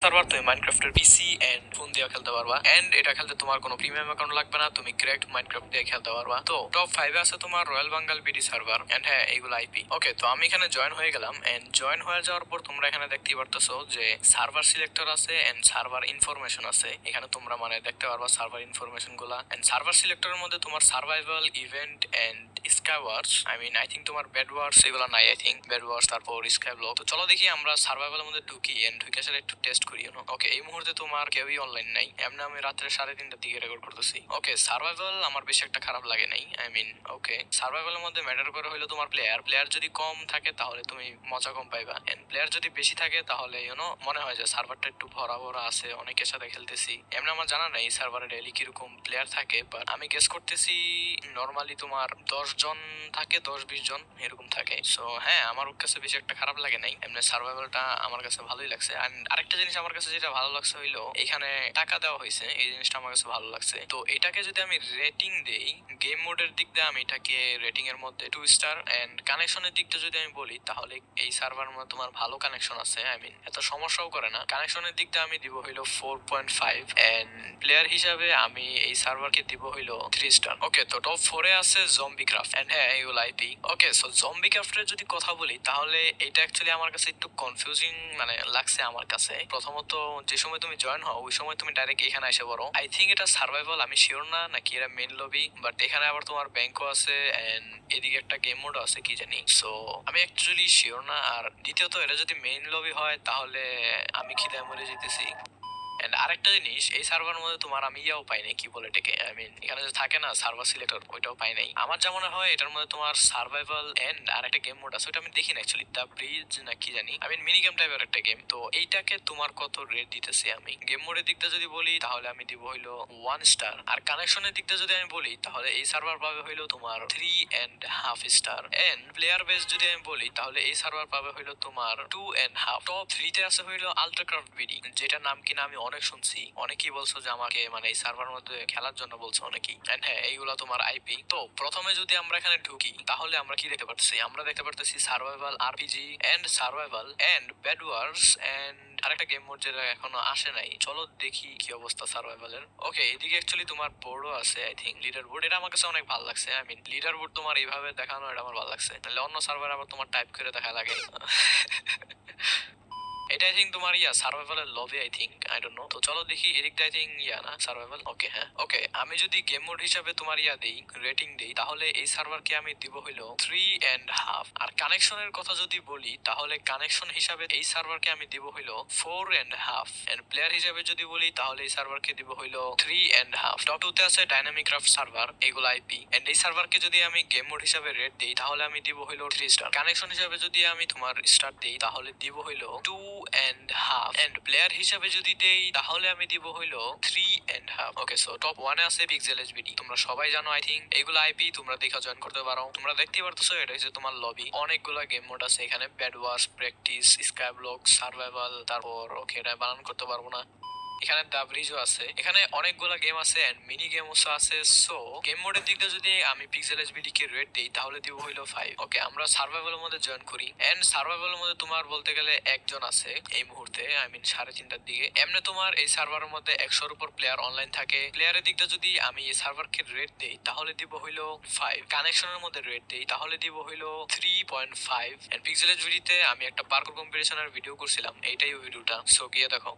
Server তুমি মাইনক্রাফটের পিসি and phone দিয়ে খেলতে পারবা এন্ড এটা খেলতে তোমার কোনো প্রিমিয়াম অ্যাকাউন্ট লাগবে না, তুমি ক্র্যাকড মাইনক্রাফট দিয়ে খেলতে পারবা। তো টপ 5 এ আছে তোমার royal Bangal BD server and হ্যাঁ এইগুলো আইপি। ওকে, তো আমি এখানে জয়েন হয়ে গেলাম এন্ড জয়েন হয়ে যাওয়ার পর তোমরা এখানে দেখতেই পারতেছো যে সার্ভার সিলেক্টর আছে এন্ড সার্ভার ইনফরমেশন আছে। এখানে তোমরা মানে দেখতে পারবা সার্ভার ইনফরমেশন গুলা এন্ড সার্ভার সিলেক্টরের মধ্যে তোমার survival event and sky wars, I think তোমার বেড ওয়ার্স এগুলো নাই। আই থিঙ্ক বেড ওয়ার্স তারপর স্কাই ব্লক। তো চলো দেখি আমরা সার্ভাইভালের মধ্যে ঢুকি এন্ড ঢুকে আসলে একটু টেস্ট করি। ওকে, এই মুহূর্তে তোমার কেউই অনলাইন নাই, এমনি আমি রাত্রে 3:30টার দিকে রেকর্ড করতেছি। ওকে, সার্ভাইভাল আমার বেশি একটা খারাপ লাগে নাই। ওকে, সার্ভাইভালের মধ্যে ম্যাটার করে হলো তোমার প্লেয়ার যদি কম থাকে তাহলে তুমি মজা কম পাইবা এন্ড প্লেয়ার যদি বেশি থাকে তাহলে মনে হয় যে সার্ভারটা একটু ভরা ভরা আছে, অনেকের সাথে খেলতেছি। এমনি আমার জানা নাই সার্ভারে ডেইলি কিরকম প্লেয়ার থাকে, বাট আমি গেস করতেছি নরমালি তোমার 10 জন থাকে, 10-20 জন এরকম থাকে। সো হ্যাঁ, আমার কাছে বেশি একটা খারাপ লাগে নাই, এমনি সার্ভাইভালটা আমার কাছে ভালোই লাগছে। এন্ড আরেকটা জিনিস আমার কাছে যেটা ভালো লাগছে হইলো এখানে টাকা দেওয়া হয়েছে, এই জিনিসটা আমার কাছে ভালো লাগছে। তো এটাকে যদি আমি রেটিং দেই, গেম মোডের দিক দিয়ে আমি এটাকে রেটিং এর মধ্যে 2 স্টার এন্ড কানেকশনের দিকটা যদি আমি বলি তাহলে এই সার্ভার মধ্যে তোমার ভালো কানেকশন আছে। এত সমস্যাও করে না। কানেকশনের দিক দিয়ে আমি দিব হইলো 4.5 এন্ড প্লেয়ার হিসাবে আমি এই সার্ভারকে দিব হইলো 3 স্টার। ওকে, তো টপ 4 এ আছে জম্বি ক্রাফট এন্ড হ্যাঁ এগুলো আইপি। ওকে, সো জম্বি ক্রাফটের যদি কথা বলি তাহলে এটা অ্যাকচুয়ালি আমার কাছে একটু কনফিউজিং লাগছে আমার কাছে। প্রথমত যে সময় তুমি জয়েন হও ওই সময় তুমি ডাইরেক্ট এখানে এসে পড়ো। আই থিঙ্ক এটা সার্ভাইভাল, আমি শিওর না নাকি এটা মেইন লবি, বাট এখানে আবার তোমার ব্যাংকও আছে এন্ড এদিকে একটা গেম মোড আছে কি জানি। সো আমি অ্যাকচুয়ালি শিওর না। আর দ্বিতীয়ত এটা যদি মেইন লবি হয় তাহলে আমি খিদায় মরে যেতেছি। এন্ড আরেকটা জিনিস, এই সার্ভার মধ্যে তোমার আমি ইয়াও পাই নাই, কি বলে এটাকে, এখানে যে থাকে না সার্ভার সিলেক্টর, ওইটাও পাই নাই। আমার যা মনে হয় এটার মধ্যে তোমার সার্ভাইভাল এন্ড আর একটা গেম মোড আছে, ওটা আমি দেখি না অ্যাকচুয়ালি, দ্য ব্রিজ না কি জানি, মিনি গেম টাইপের একটা গেম। তো এইটাকে তোমার কত রেট দিতেছি আমি? গেম মোডের দিকটা যদি বলি তাহলে আমি দিব হইলো 1 স্টার। আর কানেকশনের দিকটা যদি আমি বলি তাহলে এই সার্ভার পাবে হইলো তোমার 3.5 স্টার। এন্ড প্লেয়ার বেস যদি আমি বলি তাহলে এই সার্ভার পাবে হইলো তোমার 2.5। টপ 3 তে আছে হইলো আল্ট্রাক্রাফট বিডি, যেটা নাম কিনা আমি অনেক শুনছি। অনেকেই বলছো যে আমাকে এই সার্ভার মধ্যে খেলার জন্য বলছো অনেকেই। এন্ড হ্যাঁ এইগুলা তোমার আইপি। তো প্রথমে যদি আমরা এখানে ঢুকি তাহলে আমরা কি দেখতে পারতেছি? আমরা দেখতে পারতেছি survival RPG and survival and bed wars and আরেকটা গেম মোড যেটা এখনো আসে নাই। চলো দেখি কি অবস্থা সার্ভাইভালের। ওকে, এদিকে অ্যাকচুয়ালি তোমার বোর্ডও আছে, আই থিঙ্ক লিডার বোর্ড। এটা আমার কাছে অনেক ভালো লাগছে। লিডার বোর্ড তোমার এইভাবে দেখানো এটা আমার ভালো লাগছে, তাহলে অন্য সার্ভার আবার তোমার টাইপ করে দেখা লাগে। এটা আই থিঙ্ক তোমার সার্ভাইভালের lobby, I think, I don't know. তো চলো দেখি এদিকটা, আই থিঙ্ক না সার্ভাইভাল। ওকে, হ্যাঁ। ওকে, আমি যদি গেম মোড হিসাবে তোমার দেই, রেটিং দেই, তাহলে এই সার্ভারকে আমি দিব হইলো 3.5। আর কানেকশনের কথা যদি বলি তাহলে কানেকশন হিসাবে এই সার্ভারকে আমি দিব হইলো 4.5 এন্ড প্লেয়ার হিসাবে যদি বলি তাহলে এই সার্ভারকে দিব হইলো 3.5। টপ 2 তে আছে ডাইনামিক ক্রাফট সার্ভার, এগুলো আইপি। এন্ড এই সার্ভারকে যদি আমি গেম মোড হিসাবে রেট দেই তাহলে আমি দিব হইলো 3 স্টার। কানেকশন হিসাবে যদি আমি তোমার স্টার দেই তাহলে দিব হইলো 2.5 এন্ড প্লেয়ার হিসাবে যদি দেই তাহলে আমি দিব হইলো 3.5। ওকে, সো টপ 1 এ আছে পিক্সেল এইচবিডি, তোমরা সবাই জানো আই থিঙ্ক। এগুলো আইপি, তোমরা দেখা জয়েন করতে পারো। তোমরা দেখতেই পারতেছো এটা হচ্ছে তোমার লবি, অনেকগুলো গেম মোড আছে এখানে, ব্যাড ওয়ার্স, প্র্যাকটিস, স্কাই ব্লক, সার্ভাইভাল, তারপর ওকে এটা বানান করতে পারবো না। এখানে দা ব্রিজও আছে, এখানে অনেকগুলা গেম আছে এন্ড মিনি গেমও আছে। সো গেম মোডের দিক দিয়ে যদি আমি পিক্সেল এইচবিডি কে রেট দেই তাহলে দিব হইলো 5। ওকে, আমরা সার্ভাইভালের মধ্যে জয়েন করি এন্ড সার্ভাইভালের মধ্যে তোমার বলতে গেলে একজন আছে এই মুহূর্তে, 3:30টার দিকে। এমনি তোমার এই সার্ভারের মধ্যে 100-র উপর প্লেয়ার অনলাইন থাকে। প্লেয়ারের দিকটা যদি আমি এই সার্ভারকে রেট দেই তাহলে দিব হইলো 5। কানেকশনের মধ্যে রেট দেই তাহলে দিব হইলো 3.5 এন্ড পিক্সেল এইচবিডি তে আমি একটা পার্কুর কম্পিটিশনের ভিডিও করছিলাম, এইটাই ওই ভিডিওটা। সো গিয়ে দেখো।